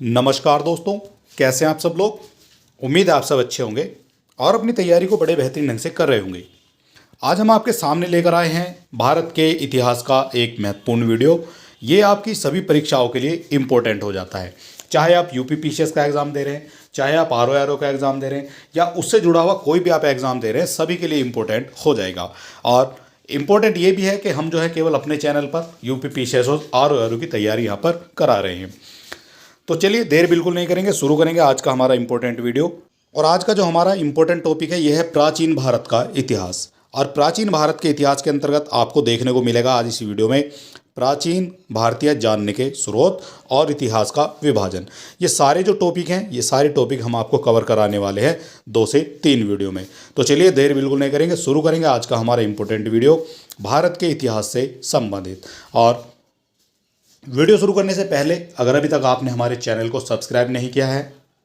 नमस्कार दोस्तों, कैसे हैं आप सब लोग। उम्मीद है आप सब अच्छे होंगे और अपनी तैयारी को बड़े बेहतरीन ढंग से कर रहे होंगे। आज हम आपके सामने लेकर आए हैं भारत के इतिहास का एक महत्वपूर्ण वीडियो। ये आपकी सभी परीक्षाओं के लिए इम्पोर्टेंट हो जाता है। चाहे आप यूपी पीसीएस का एग्ज़ाम दे रहे हैं, चाहे आप आरओ का एग्ज़ाम दे रहे हैं, या उससे जुड़ा हुआ कोई भी आप एग्ज़ाम दे रहे हैं, सभी के लिए इम्पोर्टेंट हो जाएगा। और इम्पोर्टेंट ये भी है कि हम जो है केवल अपने चैनल पर यूपी पीसीएस और आरओ की तैयारी यहाँ पर करा रहे हैं। तो चलिए देर बिल्कुल नहीं करेंगे, शुरू करेंगे आज का हमारा इम्पोर्टेंट वीडियो। और आज का जो हमारा इम्पोर्टेंट टॉपिक है यह है प्राचीन भारत का इतिहास। और प्राचीन भारत के इतिहास के अंतर्गत आपको देखने को मिलेगा आज इस वीडियो में प्राचीन भारतीय जानने के स्रोत और इतिहास का विभाजन। ये सारे जो टॉपिक हैं, ये सारे टॉपिक हम आपको कवर कराने वाले हैं 2 से 3 वीडियो में। तो चलिए देर बिल्कुल नहीं करेंगे, शुरू करेंगे आज का हमारा इम्पोर्टेंट वीडियो भारत के इतिहास से संबंधित। और वीडियो शुरू करने से पहले अगर अभी तक आपने हमारे चैनल को सब्सक्राइब नहीं किया है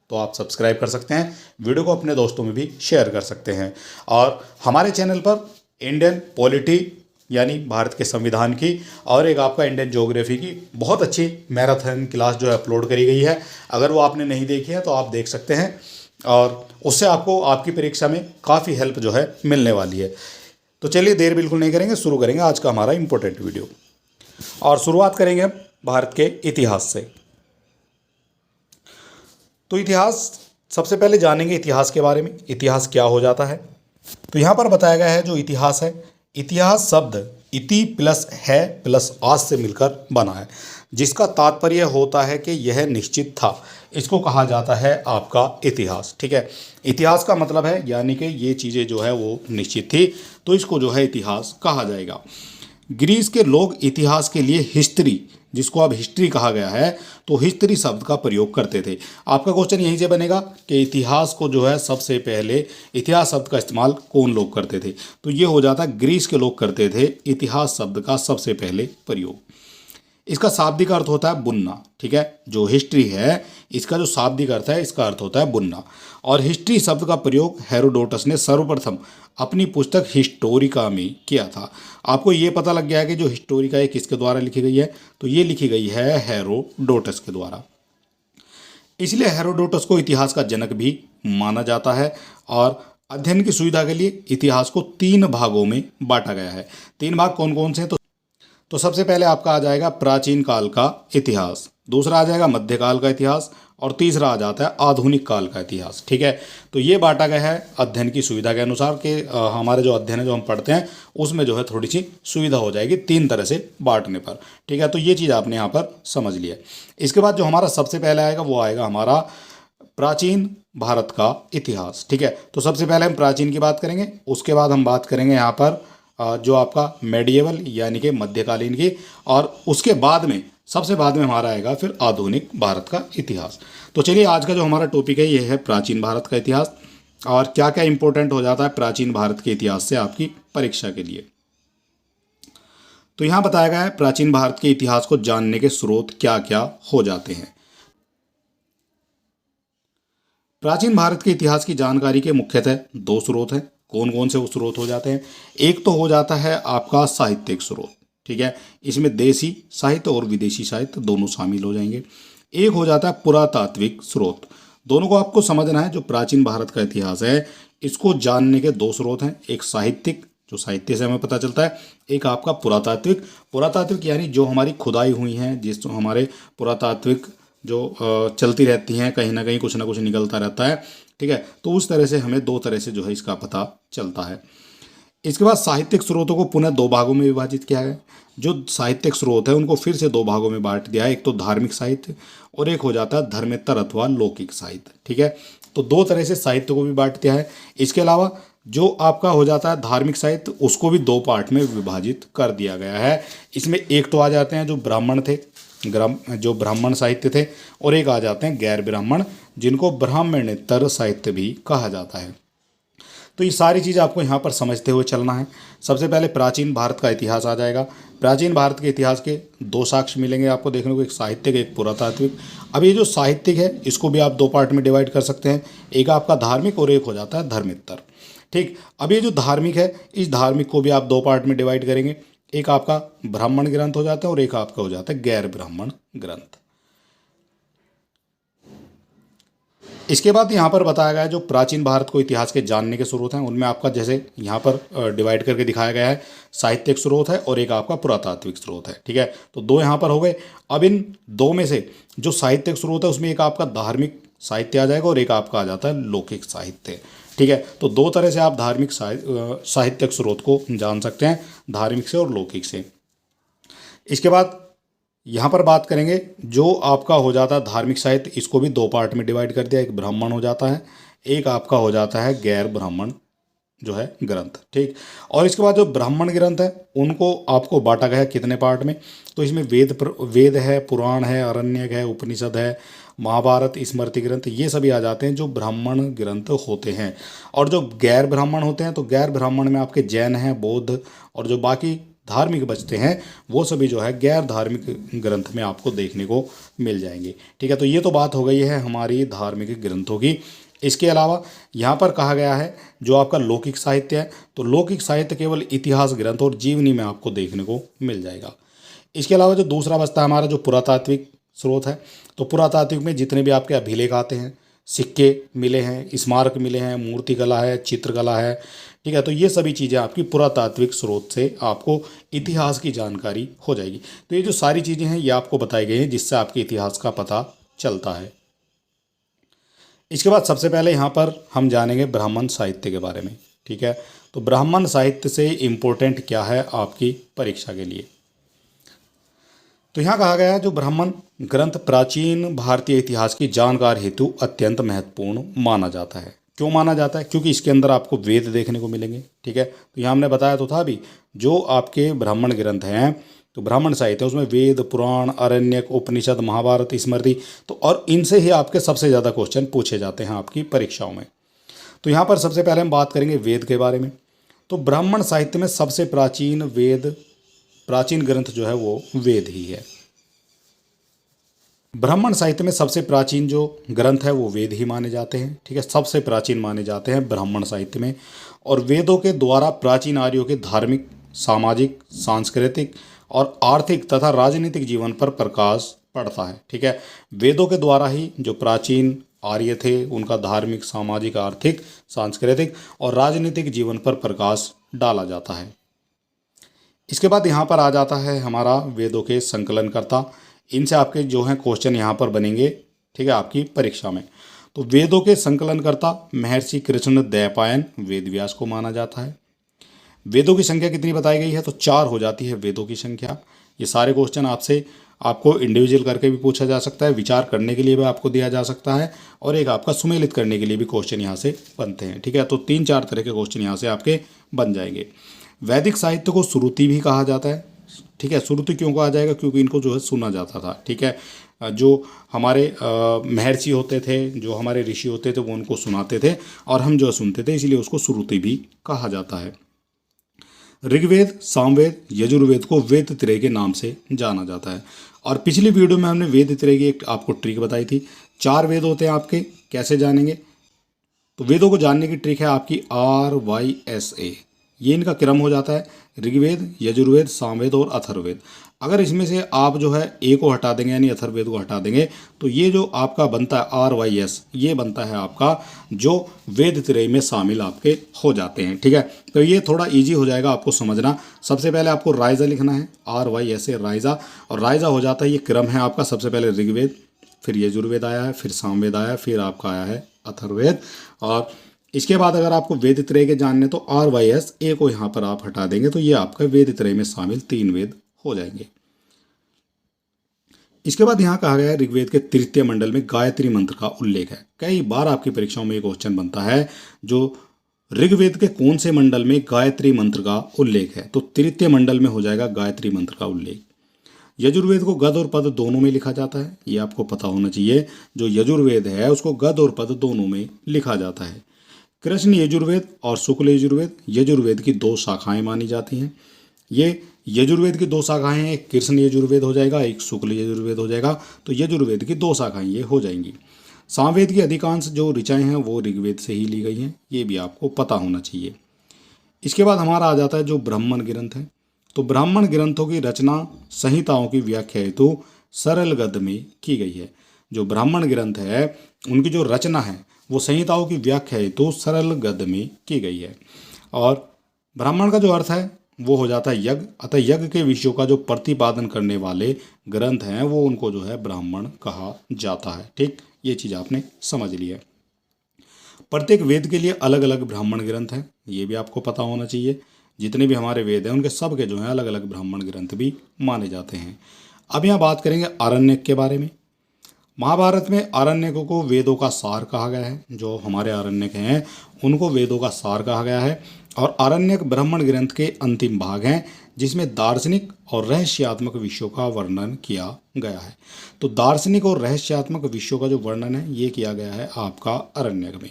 तो आप सब्सक्राइब कर सकते हैं, वीडियो को अपने दोस्तों में भी शेयर कर सकते हैं। और हमारे चैनल पर इंडियन पॉलिटी यानी भारत के संविधान की और एक आपका इंडियन ज्योग्राफी की बहुत अच्छी मैराथन क्लास जो है अपलोड करी गई है। अगर वो आपने नहीं देखी है तो आप देख सकते हैं और उससे आपको आपकी परीक्षा में काफ़ी हेल्प जो है मिलने वाली है। तो चलिए देर बिल्कुल नहीं करेंगे, शुरू करेंगे आज का हमारा इम्पोर्टेंट वीडियो। और शुरुआत करेंगे भारत के इतिहास से। तो इतिहास सबसे पहले जानेंगे इतिहास के बारे में, इतिहास क्या हो जाता है। तो यहाँ पर बताया गया है जो इतिहास है, इतिहास शब्द इति प्लस है प्लस आज से मिलकर बना है, जिसका तात्पर्य होता है कि यह निश्चित था। इसको कहा जाता है आपका इतिहास। ठीक है, इतिहास का मतलब है यानी कि ये चीज़ें जो है वो निश्चित थी, तो इसको जो है इतिहास कहा जाएगा। ग्रीस के लोग इतिहास के लिए हिस्ट्री, जिसको अब हिस्ट्री कहा गया है, तो हिस्ट्री शब्द का प्रयोग करते थे। आपका क्वेश्चन यहीं से बनेगा कि इतिहास को जो है सबसे पहले इतिहास शब्द का इस्तेमाल कौन लोग करते थे, तो ये हो जाता ग्रीस के लोग करते थे इतिहास शब्द का सबसे पहले प्रयोग। इसका शाब्दिक अर्थ होता है बुनना। ठीक है, जो हिस्ट्री है इसका जो शाब्दिक अर्थ है इसका अर्थ होता है बुनना। और हिस्ट्री शब्द का प्रयोग हेरोडोटस ने सर्वप्रथम अपनी पुस्तक हिस्टोरिका में किया था। आपको ये पता लग गया है कि जो हिस्टोरिका है किसके द्वारा लिखी गई है, तो ये लिखी गई है हेरोडोटस के द्वारा। इसलिए हेरोडोटस को इतिहास का जनक भी माना जाता है। और अध्ययन की सुविधा के लिए इतिहास को 3 भागों में बांटा गया है। 3 भाग कौन कौन से हैं, तो सबसे पहले आपका आ जाएगा प्राचीन काल का इतिहास, दूसरा आ जाएगा मध्यकाल का इतिहास, और तीसरा आ जाता है आधुनिक काल का इतिहास। ठीक है, तो ये बांटा गया है अध्ययन की सुविधा के अनुसार कि हमारे जो अध्ययन है जो हम पढ़ते हैं उसमें जो है थोड़ी सी सुविधा हो जाएगी 3 तरह से बांटने पर। ठीक है, तो ये चीज़ आपने यहाँ पर समझ लिया। इसके बाद जो हमारा सबसे पहले आएगा वो आएगा हमारा प्राचीन भारत का इतिहास। ठीक है, तो सबसे पहले हम प्राचीन की बात करेंगे, उसके बाद हम बात करेंगे यहाँ पर जो आपका मेडिएवल यानी कि मध्यकालीन की, और उसके बाद में सबसे बाद में हमारा आएगा फिर आधुनिक भारत का इतिहास। तो चलिए आज का जो हमारा टॉपिक है ये है प्राचीन भारत का इतिहास, और क्या क्या इंपॉर्टेंट हो जाता है प्राचीन भारत के इतिहास से आपकी परीक्षा के लिए। तो यहाँ बताया गया है प्राचीन भारत के इतिहास को जानने के स्रोत क्या क्या हो जाते हैं। प्राचीन भारत के इतिहास की जानकारी के मुख्यतः 2 स्रोत हैं। कौन कौन से वो स्रोत हो जाते हैं, एक तो हो जाता है आपका साहित्यिक स्रोत। ठीक है, इसमें देसी साहित्य और विदेशी साहित्य दोनों शामिल हो जाएंगे। एक हो जाता है पुरातात्विक स्रोत। दोनों को आपको समझना है। जो प्राचीन भारत का इतिहास है इसको जानने के 2 स्रोत हैं, एक साहित्यिक जो साहित्य से हमें पता चलता है, एक आपका पुरातात्विक। पुरातात्विक यानी जो हमारी खुदाई हुई हैं, जिस हमारे पुरातात्विक जो चलती रहती हैं, कहीं ना कहीं कुछ ना कुछ निकलता रहता है। ठीक है, तो उस तरह से हमें 2 तरह से जो है इसका पता चलता है। इसके बाद साहित्यिक स्रोतों को पुनः 2 भागों में विभाजित किया गया। जो साहित्यिक स्रोत है उनको फिर से 2 भागों में बांट दिया है, एक तो धार्मिक साहित्य और एक हो जाता है धर्मेतर अथवा लौकिक साहित्य। ठीक है, तो 2 तरह से साहित्य को भी बांट दिया है। इसके अलावा जो आपका हो जाता है धार्मिक साहित्य उसको भी 2 पार्ट में विभाजित कर दिया गया है। इसमें एक तो आ जाते हैं जो ब्राह्मण थे, जो ब्राह्मण साहित्य थे, और एक आ जाते हैं गैर ब्राह्मण, जिनको ब्राह्मणेतर साहित्य भी कहा जाता है। तो ये सारी चीज़ आपको यहाँ पर समझते हुए चलना है। सबसे पहले प्राचीन भारत का इतिहास आ जाएगा। प्राचीन भारत के इतिहास के 2 साक्ष्य मिलेंगे आपको देखने को, एक साहित्यिक एक पुरातात्विक। अब ये जो साहित्यिक है इसको भी आप 2 पार्ट में डिवाइड कर सकते हैं, एक आपका धार्मिक और एक हो जाता है धर्मेतर। ठीक, अब ये जो धार्मिक है इस धार्मिक को भी आप 2 पार्ट में डिवाइड करेंगे, एक आपका ब्राह्मण ग्रंथ हो जाता है और एक आपका हो जाता है गैर ब्राह्मण ग्रंथ। इसके बाद यहाँ पर बताया गया है जो प्राचीन भारत को इतिहास के जानने के स्रोत हैं, उनमें आपका जैसे यहाँ पर डिवाइड करके दिखाया गया है, साहित्यिक स्रोत है और एक आपका पुरातात्विक स्रोत है। ठीक है, तो दो यहाँ पर हो गए। अब इन दो में से जो साहित्यिक स्रोत है उसमें एक आपका धार्मिक साहित्य आ जाएगा और एक आपका आ जाता है लौकिक साहित्य। ठीक है, तो दो तरह से आप धार्मिक साहित्यिक स्रोत को जान सकते हैं, धार्मिक से और लौकिक से। इसके बाद यहाँ पर बात करेंगे जो आपका हो जाता है धार्मिक साहित्य, इसको भी दो पार्ट में डिवाइड कर दिया, एक ब्राह्मण हो जाता है, एक आपका हो जाता है गैर ब्राह्मण जो है ग्रंथ। ठीक, और इसके बाद जो ब्राह्मण ग्रंथ है उनको आपको बांटा गया है कितने पार्ट में, तो इसमें वेद है, पुराण है, आरण्यक है, उपनिषद है, महाभारत, स्मृति ग्रंथ, ये सभी आ जाते हैं जो ब्राह्मण ग्रंथ होते हैं। और जो गैर ब्राह्मण होते हैं तो गैर ब्राह्मण में आपके जैन हैं, बौद्ध और जो बाकी धार्मिक बचते हैं वो सभी जो है गैर धार्मिक ग्रंथ में आपको देखने को मिल जाएंगे। ठीक है, तो ये तो बात हो गई है हमारी धार्मिक ग्रंथों की। इसके अलावा यहाँ पर कहा गया है जो आपका लौकिक साहित्य है, तो लौकिक साहित्य केवल इतिहास ग्रंथ और जीवनी में आपको देखने को मिल जाएगा। इसके अलावा जो दूसरा बचता है हमारा जो पुरातात्विक स्रोत है, तो पुरातात्विक में जितने भी आपके अभिलेख आते हैं, सिक्के मिले हैं, स्मारक मिले हैं, मूर्तिकला है, चित्रकला है। ठीक है, तो ये सभी चीज़ें आपकी पुरातात्विक स्रोत से आपको इतिहास की जानकारी हो जाएगी। तो ये जो सारी चीज़ें हैं ये आपको बताई गई हैं जिससे आपके इतिहास का पता चलता है। इसके बाद सबसे पहले यहाँ पर हम जानेंगे ब्राह्मण साहित्य के बारे में। ठीक है, तो ब्राह्मण साहित्य से इम्पोर्टेंट क्या है आपकी परीक्षा के लिए, तो यहाँ कहा गया है जो ब्राह्मण ग्रंथ प्राचीन भारतीय इतिहास की जानकारी हेतु अत्यंत महत्वपूर्ण माना जाता है। क्यों माना जाता है, क्योंकि इसके अंदर आपको वेद देखने को मिलेंगे। ठीक है, तो यहाँ हमने बताया तो था भी जो आपके ब्राह्मण ग्रंथ हैं तो ब्राह्मण साहित्य उसमें वेद, पुराण, आरण्यक, उपनिषद, महाभारत, स्मृति, तो और इनसे ही आपके सबसे ज़्यादा क्वेश्चन पूछे जाते हैं आपकी परीक्षाओं में। तो यहाँ पर सबसे पहले हम बात करेंगे वेद के बारे में। तो ब्राह्मण साहित्य में सबसे प्राचीन ग्रंथ जो है वो वेद ही है। ब्राह्मण साहित्य में सबसे प्राचीन जो ग्रंथ है वो वेद ही माने जाते हैं। ठीक है, सबसे प्राचीन माने जाते हैं ब्राह्मण साहित्य में, और वेदों के द्वारा प्राचीन आर्यों के धार्मिक, सामाजिक, सांस्कृतिक और आर्थिक तथा राजनीतिक जीवन पर प्रकाश पड़ता है। ठीक है, वेदों के द्वारा ही जो प्राचीन आर्य थे उनका धार्मिक, सामाजिक, आर्थिक, सांस्कृतिक और राजनीतिक जीवन पर प्रकाश डाला जाता है। इसके बाद यहाँ पर आ जाता है हमारा वेदों के संकलनकर्ता। इनसे आपके जो हैं क्वेश्चन यहाँ पर बनेंगे। ठीक है, आपकी परीक्षा में। तो वेदों के संकलनकर्ता महर्षि कृष्ण द्वैपायन वेदव्यास को माना जाता है। वेदों की संख्या कितनी बताई गई है, तो 4 हो जाती है वेदों की संख्या। ये सारे क्वेश्चन आपको इंडिविजुअल करके भी पूछा जा सकता है, विचार करने के लिए भी आपको दिया जा सकता है, और एक आपका सुमेलित करने के लिए भी क्वेश्चन यहाँ से बनते हैं। ठीक है, तो 3-4 तरह के क्वेश्चन यहाँ से आपके बन जाएंगे। वैदिक साहित्य को श्रुति भी कहा जाता है। ठीक है, श्रुति क्यों कहा जाएगा, क्योंकि इनको जो है सुना जाता था। ठीक है, जो हमारे महर्षि होते थे, जो हमारे ऋषि होते थे वो उनको सुनाते थे और हम जो सुनते थे, इसलिए उसको श्रुति भी कहा जाता है। ऋग्वेद, सामवेद, यजुर्वेद को वेद त्रय के नाम से जाना जाता है। और पिछली वीडियो में हमने वेद त्रय की एक आपको ट्रिक बताई थी। 4 वेद होते हैं आपके, कैसे जानेंगे, तो वेदों को जानने की ट्रिक है आपकी RYSA। ये इनका क्रम हो जाता है, ऋग्वेद, यजुर्वेद, सामवेद और अथर्ववेद। अगर इसमें से आप जो है ए को हटा देंगे यानी अथर्ववेद को हटा देंगे तो ये जो आपका बनता है RYS, ये बनता है आपका जो वेद त्रय में शामिल आपके हो जाते हैं। ठीक है, तो ये थोड़ा इजी हो जाएगा आपको समझना। सबसे पहले आपको राइजा लिखना है, RYSA राइजा, और राइजा हो जाता है, ये क्रम है आपका। सबसे पहले ऋग्वेद, फिर यजुर्वेद आया है, फिर सामवेद आया, फिर आपका आया है अथर्ववेद। और इसके बाद अगर आपको वेद त्रय के जानने तो RYSA को यहाँ पर आप हटा देंगे तो ये आपका वेद त्रय में शामिल 3 वेद हो जाएंगे। इसके बाद यहाँ कहा गया है ऋग्वेद के तृतीय मंडल में गायत्री मंत्र का उल्लेख है। कई बार आपकी परीक्षाओं में एक क्वेश्चन बनता है जो ऋग्वेद के कौन से मंडल में गायत्री मंत्र का उल्लेख है, तो तृतीय मंडल में हो जाएगा गायत्री मंत्र का उल्लेख। यजुर्वेद को गद और पद दोनों में लिखा जाता है, ये आपको पता होना चाहिए। जो यजुर्वेद है उसको गद और पद दोनों में लिखा जाता है। कृष्ण यजुर्वेद और शुक्ल यजुर्वेद यजुर्वेद की 2 शाखाएं मानी जाती हैं। ये यजुर्वेद की 2 शाखाएं हैं, एक कृष्ण यजुर्वेद हो जाएगा, एक शुक्ल यजुर्वेद हो जाएगा। तो यजुर्वेद की 2 शाखाएं ये हो जाएंगी। सामवेद की अधिकांश जो ऋचाएं हैं वो ऋग्वेद से ही ली गई हैं, ये भी आपको पता होना चाहिए। इसके बाद हमारा आ जाता है जो ब्राह्मण ग्रंथ है। तो ब्राह्मण ग्रंथों की रचना संहिताओं की व्याख्या हेतु सरल गद्य में की गई है। जो ब्राह्मण ग्रंथ है उनकी जो रचना है वो संहिताओं की व्याख्या हेतु सरल गद्य में की गई है। और ब्राह्मण का जो अर्थ है वो हो जाता है यज्ञ, अतः यज्ञ के विषयों का जो प्रतिपादन करने वाले ग्रंथ हैं वो उनको जो है ब्राह्मण कहा जाता है। ठीक, ये चीज़ आपने समझ ली है। प्रत्येक वेद के लिए अलग अलग ब्राह्मण ग्रंथ हैं, ये भी आपको पता होना चाहिए। जितने भी हमारे वेद हैं उनके सब के जो हैं अलग अलग ब्राह्मण ग्रंथ भी माने जाते हैं। अब यहाँ बात करेंगे आरण्यक के बारे में। महाभारत में आरण्यकों को वेदों का सार कहा गया है। जो हमारे आरण्यक हैं उनको वेदों का सार कहा गया है। और आरण्यक ब्राह्मण ग्रंथ के अंतिम भाग हैं जिसमें दार्शनिक और रहस्यात्मक विषयों का वर्णन किया गया है। तो दार्शनिक और रहस्यात्मक विषयों का जो वर्णन है ये किया गया है आपका आरण्यक में।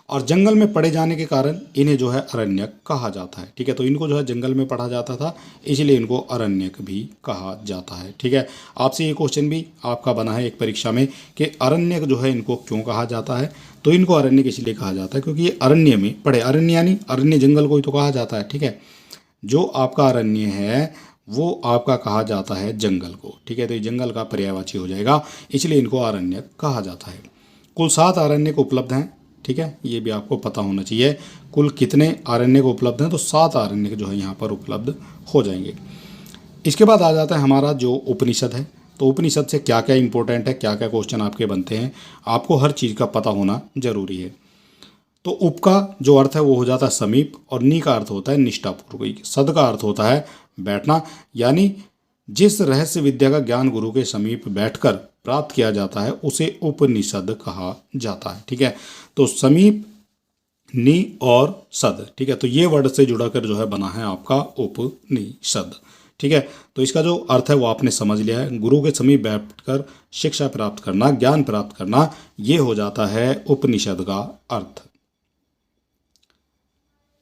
और जंगल में पढ़े जाने के कारण इन्हें जो है अरण्यक कहा जाता है। ठीक है, तो इनको जो है जंगल में पढ़ा जाता था इसलिए इनको अरण्यक भी कहा जाता है। ठीक है, आपसे ये क्वेश्चन भी आपका बना है एक परीक्षा में कि अरण्यक जो है इनको क्यों कहा जाता है। तो इनको अरण्यक इसलिए कहा जाता है क्योंकि ये अरण्य में पढ़े, अरण्य यानी अरण्य जंगल को ही तो कहा जाता है। ठीक है, जो आपका अरण्य है वो आपका कहा जाता है जंगल को। ठीक है, तो ये जंगल का पर्यायवाची हो जाएगा, इसलिए इनको अरण्यक कहा जाता है। कुल 7 अरण्यक उपलब्ध हैं। ठीक है, ये भी आपको पता होना चाहिए कुल कितने आरण्यक उपलब्ध हैं। तो 7 आरण्यक जो है यहाँ पर उपलब्ध हो जाएंगे। इसके बाद आ जाता है हमारा जो उपनिषद है। तो उपनिषद से क्या क्या इंपॉर्टेंट है, क्या क्या क्वेश्चन आपके बनते हैं, आपको हर चीज़ का पता होना जरूरी है। तो उप का जो अर्थ है वो हो जाता है समीप, और नी का अर्थ होता है निष्ठापूर्वक, सद का अर्थ होता है बैठना, यानी जिस रहस्य विद्या का ज्ञान गुरु के समीप बैठकर प्राप्त किया जाता है उसे उपनिषद कहा जाता है। ठीक है, तो समीप, नि और सद। ठीक है, तो ये वर्ड से जुड़ा कर जो है बना है आपका उपनिषद। ठीक है, तो इसका जो अर्थ है वो आपने समझ लिया है। गुरु के समीप बैठकर शिक्षा प्राप्त करना, ज्ञान प्राप्त करना, ये हो जाता है उपनिषद का अर्थ।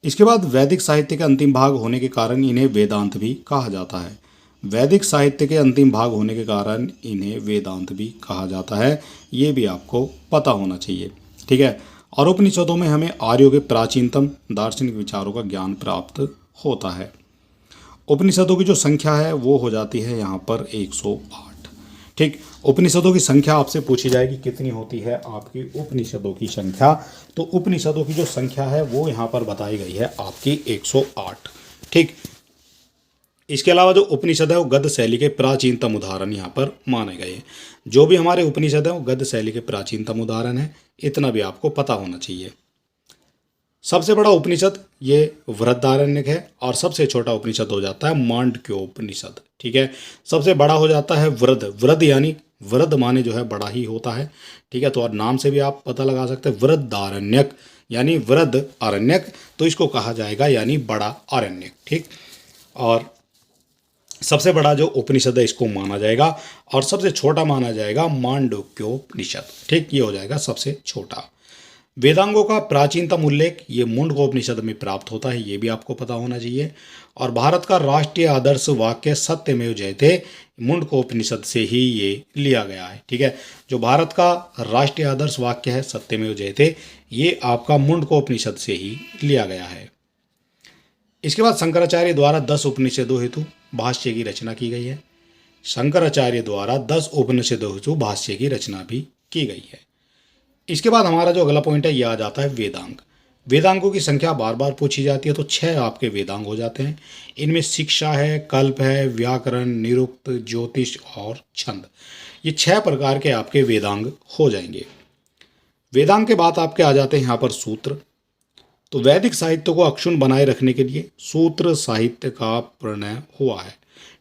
इसके बाद वैदिक साहित्य के अंतिम भाग होने के कारण इन्हें वेदांत भी कहा जाता है। वैदिक साहित्य के अंतिम भाग होने के कारण इन्हें वेदांत भी कहा जाता है, ये भी आपको पता होना चाहिए। ठीक है, और उपनिषदों में हमें आर्यों के प्राचीनतम दार्शनिक विचारों का ज्ञान प्राप्त होता है। उपनिषदों की जो संख्या है वो हो जाती है यहाँ पर 108। ठीक, उपनिषदों की संख्या आपसे पूछी जाएगी कितनी होती है आपकी उपनिषदों की संख्या। तो उपनिषदों की जो संख्या है वो यहाँ पर बताई गई है आपकी 108। ठीक, इसके अलावा जो उपनिषद है वो गद्य शैली के प्राचीनतम उदाहरण यहाँ पर माने गए हैं। जो भी हमारे उपनिषद है वो गद्य शैली के प्राचीनतम उदाहरण है, इतना भी आपको पता होना चाहिए। सबसे बड़ा उपनिषद ये वृहदारण्यक है, और सबसे छोटा उपनिषद हो जाता है मांडुक्य उपनिषद। ठीक है, सबसे बड़ा हो जाता है वृहद, वृहद यानी वृहद माने जो है बड़ा ही होता है। ठीक है, तो और नाम से भी आप पता लगा सकते हैं, वृहदारण्यक यानी वृहद अरण्यक, तो इसको कहा जाएगा यानी बड़ा अरण्यक। ठीक, और सबसे बड़ा जो उपनिषद है इसको माना जाएगा, और सबसे छोटा माना जाएगा मांडुक्योपनिषद। ठीक, ये हो जाएगा सबसे छोटा। वेदांगों का प्राचीनतम उल्लेख ये मुंडकोपनिषद में प्राप्त होता है, ये भी आपको पता होना चाहिए। और भारत का राष्ट्रीय आदर्श वाक्य सत्यमेव जयते मुंडकोपनिषद से ही ये लिया गया है। ठीक है, जो भारत का राष्ट्रीय आदर्श वाक्य है सत्यमेव जयते, ये आपका मुंडकोपनिषद से ही लिया गया है। इसके बाद शंकराचार्य द्वारा 10 उपनिषदों हेतु भाष्य की रचना की गई है। शंकराचार्य द्वारा 10 उपनिषदों हेतु भाष्य की रचना भी की गई है। इसके बाद हमारा जो अगला पॉइंट है यह आ जाता है वेदांग। वेदांगों की संख्या बार बार पूछी जाती है, तो 6 आपके वेदांग हो जाते हैं। इनमें शिक्षा है, कल्प है, व्याकरण, निरुक्त, ज्योतिष और छंद, ये 6 प्रकार के आपके वेदांग हो जाएंगे। वेदांग के बाद आपके आ जाते हैं यहाँ पर सूत्र। तो वैदिक साहित्य को अक्षुण्ण बनाए रखने के लिए सूत्र साहित्य का प्रणय हुआ है।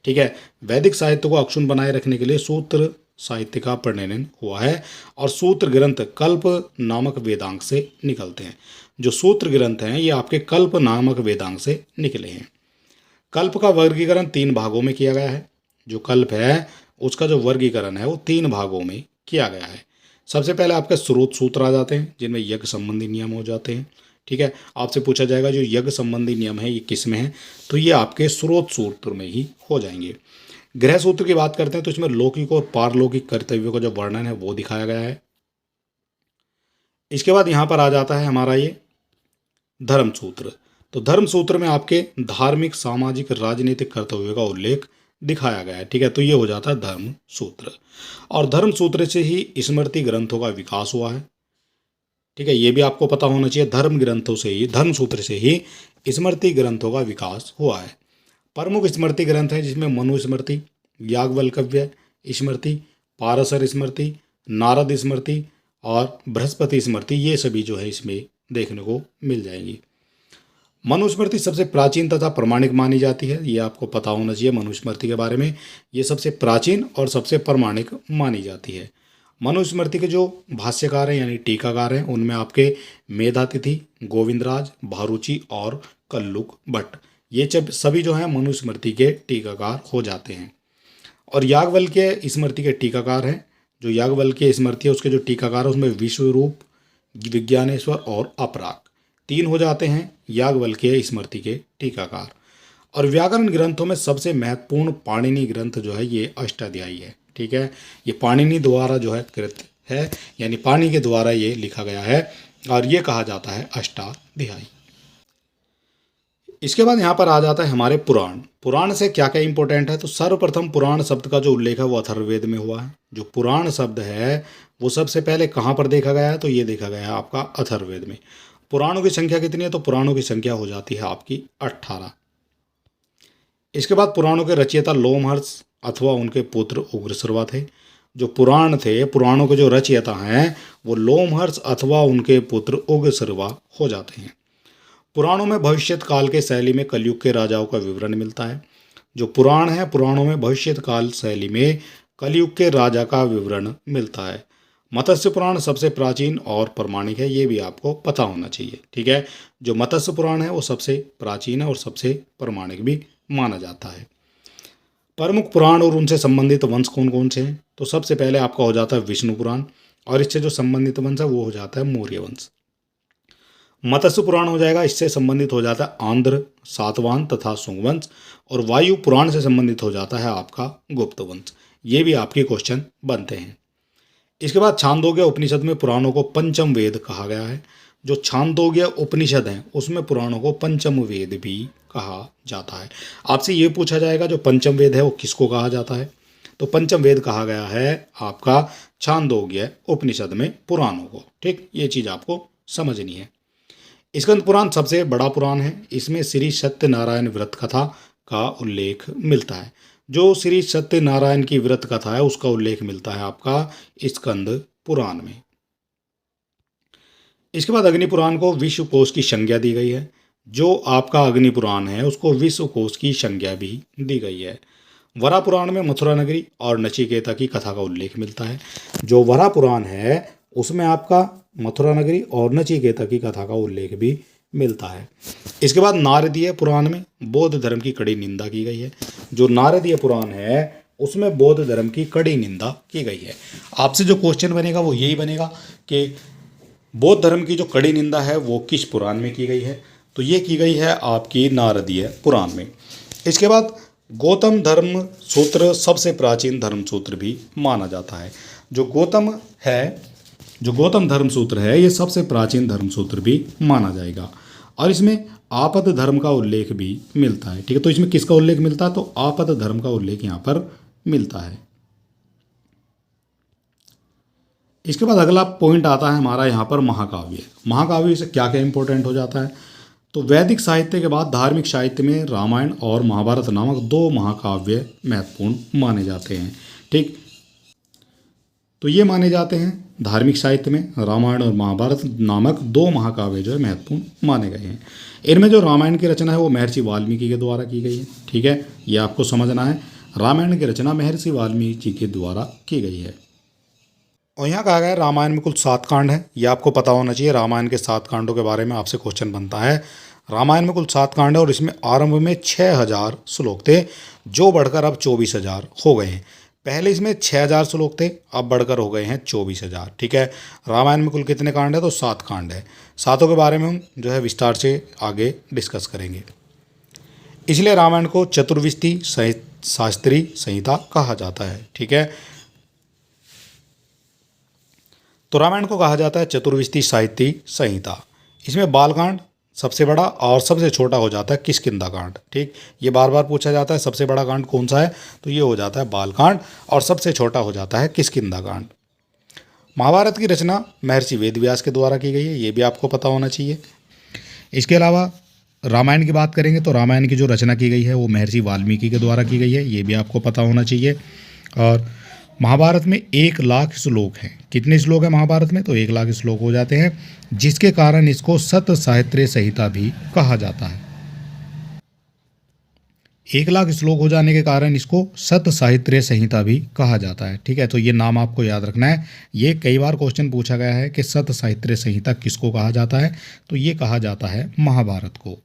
ठीक है, वैदिक साहित्य को अक्षुण्ण बनाए रखने के लिए सूत्र साहित्य का प्रणयन हुआ है, और सूत्र ग्रंथ कल्प नामक वेदांग से निकलते हैं। जो सूत्र ग्रंथ हैं ये आपके कल्प नामक वेदांग से निकले हैं। कल्प का वर्गीकरण 3 भागों में किया गया है। जो कल्प है उसका जो वर्गीकरण है वो 3 भागों में किया गया है। सबसे पहले आपके स्रोत सूत्र आ जाते हैं जिनमें यज्ञ संबंधी नियम हो जाते हैं। ठीक है, आपसे पूछा जाएगा जो यज्ञ संबंधी नियम है ये किस में है, तो ये आपके स्रोत सूत्र में ही हो जाएंगे। गृह सूत्र की बात करते हैं तो इसमें लौकिक और पारलौकिक कर्तव्यों का जो वर्णन है वो दिखाया गया है। इसके बाद यहाँ पर आ जाता है हमारा ये धर्म सूत्र। तो धर्म सूत्र में आपके धार्मिक, सामाजिक, राजनीतिक कर्तव्यों का उल्लेख दिखाया गया है। ठीक है, तो ये हो जाता है धर्म सूत्र। और धर्म सूत्र से ही स्मृति ग्रंथों का विकास हुआ है। ठीक है, ये भी आपको पता होना चाहिए, धर्म ग्रंथों से ही, धर्म सूत्र से ही स्मृति ग्रंथों का विकास हुआ है। प्रमुख स्मृति ग्रंथ हैं जिसमें मनुस्मृति, याज्ञवल्क्य स्मृति, पारशर स्मृति, नारद स्मृति और बृहस्पति स्मृति, ये सभी जो है इसमें देखने को मिल जाएंगी। मनुस्मृति सबसे प्राचीन तथा प्रमाणिक मानी जाती है, ये आपको पता होना चाहिए मनुस्मृति के बारे में। ये सबसे प्राचीन और सबसे प्रमाणिक मानी जाती है। मनुस्मृति के जो भाष्यकार हैं यानी टीकाकार हैं उनमें आपके मेधातिथि, गोविंदराज, भारूची और कल्लुक भट्ट, ये सभी जो हैं मनुस्मृति के टीकाकार हो जाते हैं। और याज्ञवल्क्य स्मृति के टीकाकार हैं, जो याज्ञवल्क्य स्मृति है उसके जो टीकाकार है उसमें विश्वरूप, विज्ञानेश्वर और अपराग, तीन हो जाते हैं याज्ञवल्क्य स्मृति के टीकाकार। और व्याकरण ग्रंथों में सबसे महत्वपूर्ण पाणिनि ग्रंथ जो है ये अष्टाध्यायी है। ठीक है, ये पाणिनि द्वारा जो है कृत है, यानी पाणिनि के द्वारा ये लिखा गया है और ये कहा जाता है अष्टाध्यायी। इसके बाद यहाँ पर आ जाता है हमारे पुराण। पुराण से क्या क्या इंपॉर्टेंट है, तो सर्वप्रथम पुराण शब्द का जो उल्लेख है वो अथर्ववेद में हुआ है। जो पुराण शब्द है वो सबसे पहले कहाँ पर देखा गया है, तो ये देखा गया है आपका अथर्ववेद में। पुराणों की संख्या कितनी है, तो पुराणों की संख्या हो जाती है आपकी 18। इसके बाद पुराणों के रचयिता लोमहर्ष अथवा उनके पुत्र उग्रश्रवा थे। जो पुराण थे, पुराणों के जो रचयिता हैं वो लोमहर्ष अथवा उनके पुत्र उग्रश्रवा हो जाते हैं। पुराणों में भविष्यत काल के शैली में कलयुग के राजाओं का विवरण मिलता है। जो पुराण है, पुराणों में भविष्यत काल शैली में कलयुग के राजा का विवरण मिलता है। मत्स्य पुराण सबसे प्राचीन और प्रमाणिक है, ये भी आपको पता होना चाहिए। ठीक है, जो मत्स्य पुराण है वो सबसे प्राचीन है और सबसे प्रमाणिक भी माना जाता है। प्रमुख पुराण और उनसे संबंधित वंश कौन कौन से हैं, तो सबसे पहले आपका हो जाता है विष्णु पुराण और इससे जो संबंधित वंश है वो हो जाता है मौर्य वंश। मत्स्य पुराण हो जाएगा, इससे संबंधित हो जाता है आंध्र, सातवाहन तथा शुंग वंश। और वायु पुराण से संबंधित हो जाता है आपका गुप्त वंश। ये भी आपके क्वेश्चन बनते हैं। इसके बाद छांदोग्य उपनिषद में पुराणों को पंचम वेद कहा गया है। जो छांदोग्य उपनिषद हैं उसमें पुराणों को पंचम वेद भी कहा जाता है। आपसे ये पूछा जाएगा जो पंचम वेद है वो किसको कहा जाता है, तो पंचम वेद कहा गया है आपका छांदोग्य उपनिषद में पुराणों को। ठीक, ये चीज़ आपको समझनी है। स्कंद पुराण सबसे बड़ा पुराण है, इसमें श्री सत्यनारायण व्रत कथा का उल्लेख मिलता है। जो श्री सत्यनारायण की व्रत कथा है उसका उल्लेख मिलता है आपका स्कंद पुराण में। इसके बाद अग्नि पुराण को विश्व कोश की संज्ञा दी गई है। जो आपका अग्नि पुराण है उसको विश्व कोश की संज्ञा भी दी गई है। वरा पुराण में मथुरा नगरी और नचिकेता की कथा का उल्लेख मिलता है। जो वरा पुराण है उसमें आपका मथुरा नगरी और नचिकेता की कथा का उल्लेख भी मिलता है। इसके बाद नारदीय पुराण में बौद्ध धर्म की कड़ी निंदा की गई है। जो नारदीय पुराण है उसमें बौद्ध धर्म की कड़ी निंदा की गई है। आपसे जो क्वेश्चन बनेगा वो यही बनेगा कि बौद्ध धर्म की जो कड़ी निंदा है वो किस पुराण में की गई है, तो ये की गई है आपकी नारदीय पुराण में। इसके बाद गौतम धर्म सूत्र सबसे प्राचीन धर्म सूत्र भी माना जाता है। जो गौतम धर्म सूत्र है ये सबसे प्राचीन धर्म सूत्र भी माना जाएगा और इसमें आपद धर्म का उल्लेख भी मिलता है। ठीक है, तो इसमें किसका उल्लेख मिलता है, तो आपद धर्म का उल्लेख यहाँ पर मिलता है। इसके बाद अगला पॉइंट आता है हमारा यहाँ पर महाकाव्य। महाकाव्य से क्या क्या इंपॉर्टेंट हो जाता है, तो वैदिक साहित्य के बाद धार्मिक साहित्य में रामायण और महाभारत नामक दो महाकाव्य महत्वपूर्ण माने जाते हैं। ठीक, तो ये माने जाते हैं धार्मिक साहित्य में रामायण और महाभारत नामक दो महाकाव्य जो है महत्वपूर्ण माने गए हैं। इनमें जो रामायण की रचना है वो महर्षि वाल्मीकि के द्वारा की गई है। ठीक है, ये आपको समझना है, रामायण की रचना महर्षि वाल्मीकि के द्वारा की गई है। और यहाँ कहा गया है रामायण में कुल 7 कांड हैं, ये आपको पता होना चाहिए। रामायण के 7 कांडों के बारे में आपसे क्वेश्चन बनता है। रामायण में कुल 7 कांड है और इसमें आरंभ में 6000 श्लोक थे जो बढ़कर अब 24000 हो गए हैं। पहले इसमें 6000 श्लोक थे, अब बढ़कर हो गए हैं 24000। ठीक है, रामायण में कुल कितने कांड है, तो 7 कांड है। सातों के बारे में हम जो है विस्तार से आगे डिस्कस करेंगे। इसलिए रामायण को चतुर्विशति शास्त्री संहिता कहा जाता है। ठीक है, तो रामायण को कहा जाता है चतुर्विशति साहित्य संहिता। इसमें बालकांड सबसे बड़ा और सबसे छोटा हो जाता है किष्किंधा कांड। ठीक, ये बार बार पूछा जाता है सबसे बड़ा कांड कौन सा है, तो ये हो जाता है बालकांड, और सबसे छोटा हो जाता है किष्किंधा कांड। महाभारत की रचना महर्षि वेदव्यास के द्वारा की गई है, ये भी आपको पता होना चाहिए। इसके अलावा रामायण की बात करेंगे तो रामायण की जो रचना की गई है वो महर्षि वाल्मीकि के द्वारा की गई है, ये भी आपको पता होना चाहिए। और महाभारत में 1,00,000 श्लोक हैं। कितने श्लोक हैं महाभारत में, तो 1,00,000 श्लोक हो जाते हैं, जिसके कारण इसको सत साहित्य संहिता भी कहा जाता है। 1,00,000 श्लोक हो जाने के कारण इसको सत साहित्य संहिता भी कहा जाता है। ठीक है, तो ये नाम आपको याद रखना है। ये कई बार क्वेश्चन पूछा गया है कि सत साहित्य संहिता किसको कहा जाता है, तो ये कहा जाता है महाभारत को।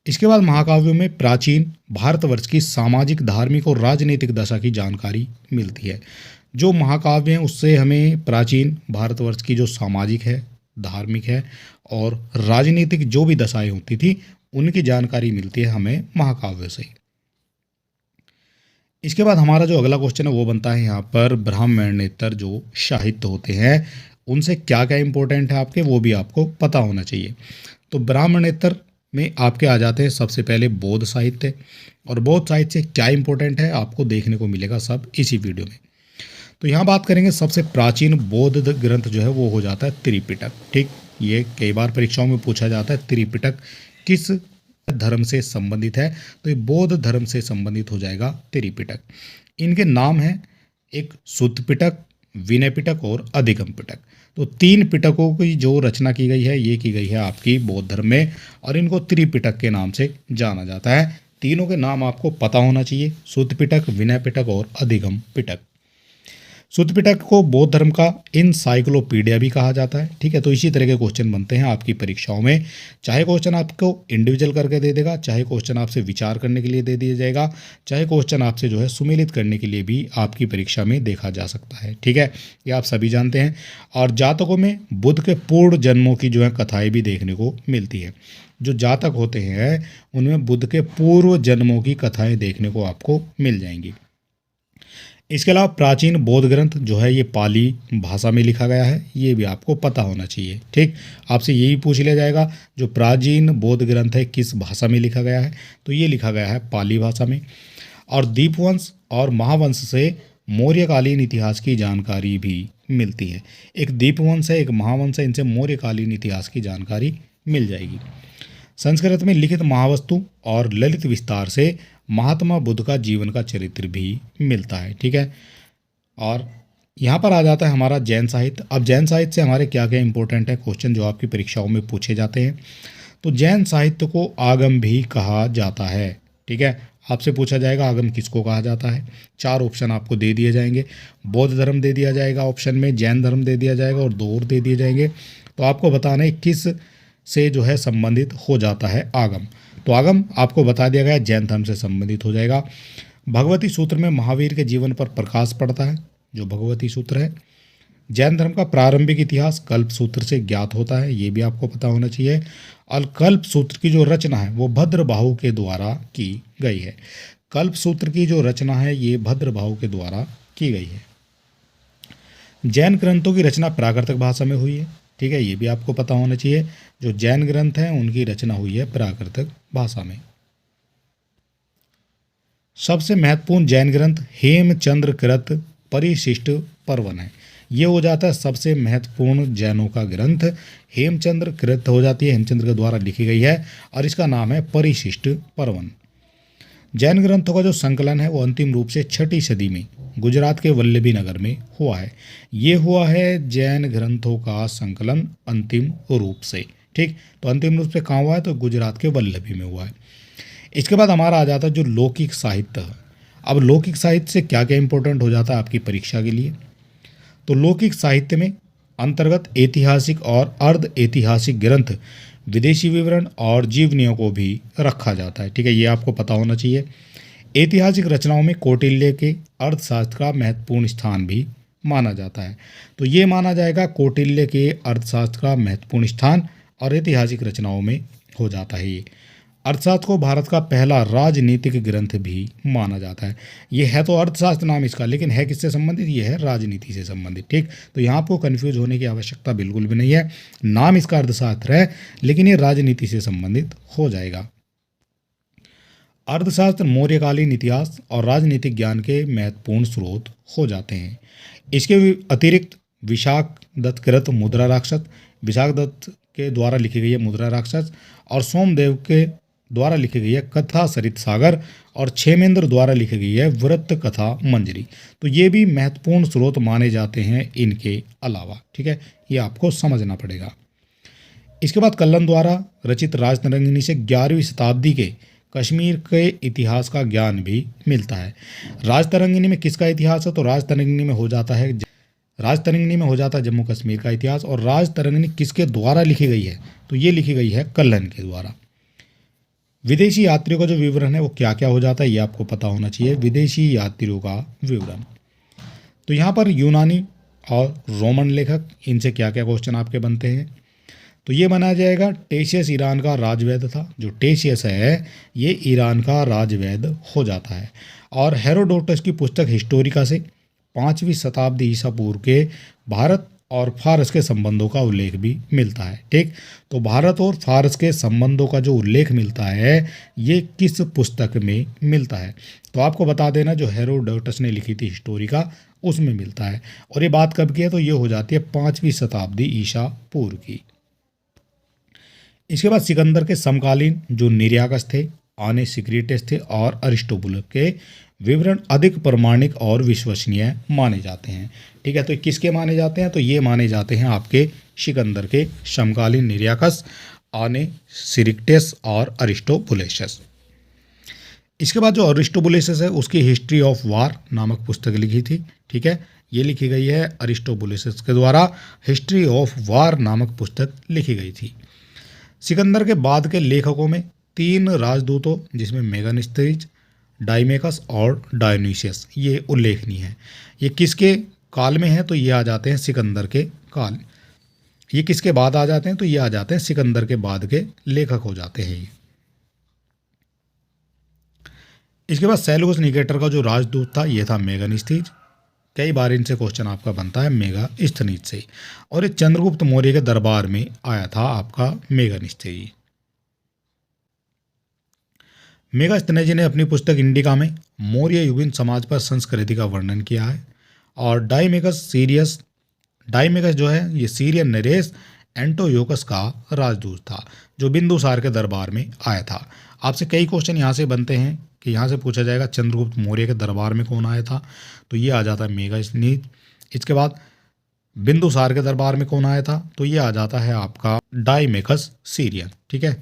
इसके बाद महाकाव्यों में प्राचीन भारतवर्ष की सामाजिक, धार्मिक और राजनीतिक दशा की जानकारी मिलती है। जो महाकाव्य हैं उससे हमें प्राचीन भारतवर्ष की जो सामाजिक है, धार्मिक है और राजनीतिक जो भी दशाएं होती थी उनकी जानकारी मिलती है हमें महाकाव्य से। इसके बाद हमारा जो अगला क्वेश्चन है वो बनता है यहाँ पर ब्राह्मणेतर जो साहित्य होते हैं उनसे क्या क्या इंपॉर्टेंट है आपके, वो भी आपको पता होना चाहिए। तो ब्राह्मणेतर में आपके आ जाते हैं सबसे पहले बौद्ध साहित्य, और बौद्ध साहित्य से क्या इंपॉर्टेंट है आपको देखने को मिलेगा सब इसी वीडियो में। तो यहाँ बात करेंगे सबसे प्राचीन बौद्ध ग्रंथ जो है वो हो जाता है त्रिपिटक। ठीक, ये कई बार परीक्षाओं में पूछा जाता है त्रिपिटक किस धर्म से संबंधित है, तो ये बौद्ध धर्म से संबंधित हो जाएगा त्रिपिटक। इनके नाम हैं एक सुत्त पिटक, विनय पिटक और अधिगम पिटक। तो 3 पिटकों की जो रचना की गई है ये की गई है आपकी बौद्ध धर्म में, और इनको त्रिपिटक के नाम से जाना जाता है। तीनों के नाम आपको पता होना चाहिए, सुत्त पिटक, विनय पिटक और अधिगम पिटक। सुत्त पिटक को बौद्ध धर्म का इनसाइक्लोपीडिया भी कहा जाता है। ठीक है, तो इसी तरह के क्वेश्चन बनते हैं आपकी परीक्षाओं में। चाहे क्वेश्चन आपको इंडिविजुअल करके दे देगा, चाहे क्वेश्चन आपसे विचार करने के लिए दे दिया जाएगा, चाहे क्वेश्चन आपसे जो है सुमेलित करने के लिए भी आपकी परीक्षा में देखा जा सकता है। ठीक है, ये आप सभी जानते हैं। और जातकों में बुद्ध के पूर्व जन्मों की जो है कथाएँ भी देखने को मिलती है। जो जातक होते हैं उनमें बुद्ध के पूर्व जन्मों की कथाएँ देखने को आपको मिल जाएंगी। इसके अलावा प्राचीन बौद्ध ग्रंथ जो है ये पाली भाषा में लिखा गया है, ये भी आपको पता होना चाहिए। ठीक, आपसे यही पूछ लिया जाएगा जो प्राचीन बौद्ध ग्रंथ है किस भाषा में लिखा गया है, तो ये लिखा गया है पाली भाषा में। और दीपवंश और महावंश से मौर्यकालीन इतिहास की जानकारी भी मिलती है। एक दीपवंश है, एक महावंश है, इनसे मौर्यकालीन इतिहास की जानकारी मिल जाएगी। संस्कृत में लिखित महावस्तु और ललित विस्तार से महात्मा बुद्ध का जीवन का चरित्र भी मिलता है। ठीक है, और यहाँ पर आ जाता है हमारा जैन साहित्य। अब जैन साहित्य से हमारे क्या क्या इंपॉर्टेंट है क्वेश्चन जो आपकी परीक्षाओं में पूछे जाते हैं। तो जैन साहित्य को आगम भी कहा जाता है। ठीक है, आपसे पूछा जाएगा आगम किसको कहा जाता है। 4 ऑप्शन आपको दे दिए जाएंगे। बौद्ध धर्म दे दिया जाएगा ऑप्शन में, जैन धर्म दे दिया जाएगा और 2 और दे दिए जाएंगे। तो आपको बताना है किस से जो है संबंधित हो जाता है आगम। तो आगम आपको बता दिया गया जैन धर्म से संबंधित हो जाएगा। भगवती सूत्र में महावीर के जीवन पर प्रकाश पड़ता है, जो भगवती सूत्र है। जैन धर्म का प्रारंभिक इतिहास कल्प सूत्र से ज्ञात होता है, ये भी आपको पता होना चाहिए। और कल्प सूत्र की जो रचना है वो भद्रबाहु के द्वारा की गई है। कल्प सूत्र की जो रचना है ये भद्रबाहु के द्वारा की गई है। जैन ग्रंथों की रचना प्राकृतिक भाषा में हुई है। ठीक है, ये भी आपको पता होना चाहिए। जो जैन ग्रंथ हैं उनकी रचना हुई है प्राकृतिक भाषा में। सबसे महत्वपूर्ण जैन ग्रंथ हेमचंद्र कृत परिशिष्ट पर्वन है। ये हो जाता है सबसे महत्वपूर्ण जैनों का ग्रंथ। हेमचंद्र कृत हो जाती है, हेमचंद्र के द्वारा लिखी गई है और इसका नाम है परिशिष्ट पर्वन। जैन ग्रंथों का जो संकलन है वो अंतिम रूप से 6ठी सदी में गुजरात के वल्लभी नगर में हुआ है। ये हुआ है जैन ग्रंथों का संकलन अंतिम रूप से। ठीक, तो अंतिम रूप से कहाँ हुआ है, तो गुजरात के वल्लभी में हुआ है। इसके बाद हमारा आ जाता है जो लौकिक साहित्य है। अब लौकिक साहित्य से क्या क्या इंपॉर्टेंट हो जाता है आपकी परीक्षा के लिए। तो लौकिक साहित्य में अंतर्गत ऐतिहासिक और अर्ध ऐतिहासिक ग्रंथ, विदेशी विवरण और जीवनियों को भी रखा जाता है। ठीक है, ये आपको पता होना चाहिए। ऐतिहासिक रचनाओं में कौटिल्य के अर्थशास्त्र का महत्वपूर्ण स्थान भी माना जाता है। तो ये माना जाएगा कौटिल्य के अर्थशास्त्र का महत्वपूर्ण स्थान और ऐतिहासिक रचनाओं में हो जाता है ये। अर्थशास्त्र को भारत का पहला राजनीतिक ग्रंथ भी माना जाता है। ये है तो अर्थशास्त्र नाम इसका, लेकिन है किससे संबंधित? ये है राजनीति से संबंधित। ठीक, तो यहाँ आपको कन्फ्यूज होने की आवश्यकता बिल्कुल भी नहीं है। नाम इसका अर्थशास्त्र है, लेकिन ये राजनीति से संबंधित हो जाएगा। अर्थशास्त्र मौर्यकालीन इतिहास और राजनीतिक ज्ञान के महत्वपूर्ण स्रोत हो जाते हैं। इसके अतिरिक्त विशाख दत्त कृत मुद्रा राक्षस, विशाख दत्त के द्वारा लिखी गई है मुद्रा राक्षस, और सोमदेव के द्वारा लिखी गई है कथा सरित सागर, और क्षेमेंद्र द्वारा लिखी गई है व्रत कथा मंजरी। तो ये भी महत्वपूर्ण स्रोत माने जाते हैं इनके अलावा। ठीक है, ये आपको समझना पड़ेगा। इसके बाद कल्लन द्वारा रचित राजतरंगिणी से 11वीं शताब्दी के कश्मीर के इतिहास का ज्ञान भी मिलता है। राजतरंगिणी में किसका इतिहास है? तो राजतरंगिणी में हो जाता है जम्मू कश्मीर का इतिहास। और राजतरंगिणी किसके द्वारा लिखी गई है? तो ये लिखी गई है कल्लन के द्वारा। विदेशी यात्रियों का जो विवरण है वो क्या क्या हो जाता है, ये आपको पता होना चाहिए। विदेशी यात्रियों का विवरण, तो यहाँ पर यूनानी और रोमन लेखक, इनसे क्या क्या क्वेश्चन आपके बनते हैं? तो ये बनाया जाएगा, टेशियस ईरान का राजवैद्य था। जो टेशियस है ये ईरान का राजवैद्य हो जाता है। और हेरोडोटस की पुस्तक हिस्टोरिका से 5वीं शताब्दी ईसा पूर्व के भारत और फारस के संबंधों का उल्लेख भी मिलता है। ठीक, तो भारत और फारस के संबंधों का जो उल्लेख मिलता है ये किस पुस्तक में मिलता है? तो आपको बता देना, जो हेरोडोटस ने लिखी थी हिस्टोरिका, उसमें मिलता है। और ये बात कब की है? तो ये हो जाती है 5वीं शताब्दी ईसा पूर्व की। इसके बाद सिकंदर के समकालीन जो निर्याकस थे, आने सिक्रेटस थे, और अरिस्टोबुलस के विवरण अधिक प्रमाणिक और विश्वसनीय माने जाते हैं। ठीक है, तो किसके माने जाते हैं? तो ये माने जाते हैं आपके सिकंदर के समकालीन निर्याकस, आने सिक्रेटस और अरिस्टोबुलस। इसके बाद जो अरिस्टोबुलस है उसकी हिस्ट्री ऑफ वार नामक पुस्तक लिखी थी। ठीक है, ये लिखी गई है अरिस्टोबुलस के द्वारा। हिस्ट्री ऑफ वार नामक पुस्तक लिखी गई थी। सिकंदर के बाद के लेखकों में 3 राजदूतों, जिसमें मेगास्थनीज, डाइमेकस और डायोनिसियस, ये उल्लेखनीय है। ये किसके काल में है? तो ये आ जाते हैं सिकंदर के काल। ये किसके बाद आ जाते हैं? तो ये आ जाते हैं सिकंदर के बाद के लेखक हो जाते हैं ये। इसके बाद सेलुकस निकेटर का जो राजदूत था ये था मेगास्थनीज। कई बार इनसे क्वेश्चन आपका बनता है मेगास्थनीज से। और ये चंद्रगुप्त मौर्य के दरबार में आया था आपका मेगास्थनीज। मेगास्थनीज ने अपनी पुस्तक इंडिका में मौर्य युगीन समाज पर संस्कृति का वर्णन किया है। और डाइमेकस जो है ये सीरियन नरेश एंटोयोकस का राजदूत था, जो बिंदुसार के दरबार में आया था। आपसे कई क्वेश्चन यहाँ से बनते हैं कि यहाँ से पूछा जाएगा चंद्रगुप्त मौर्य के दरबार में कौन आया था? तो ये आ जाता है मेगास्थनीज। इसके बाद बिंदुसार के दरबार में कौन आया था? तो ये आ जाता है आपका डाइमेकस सीरियन। ठीक है,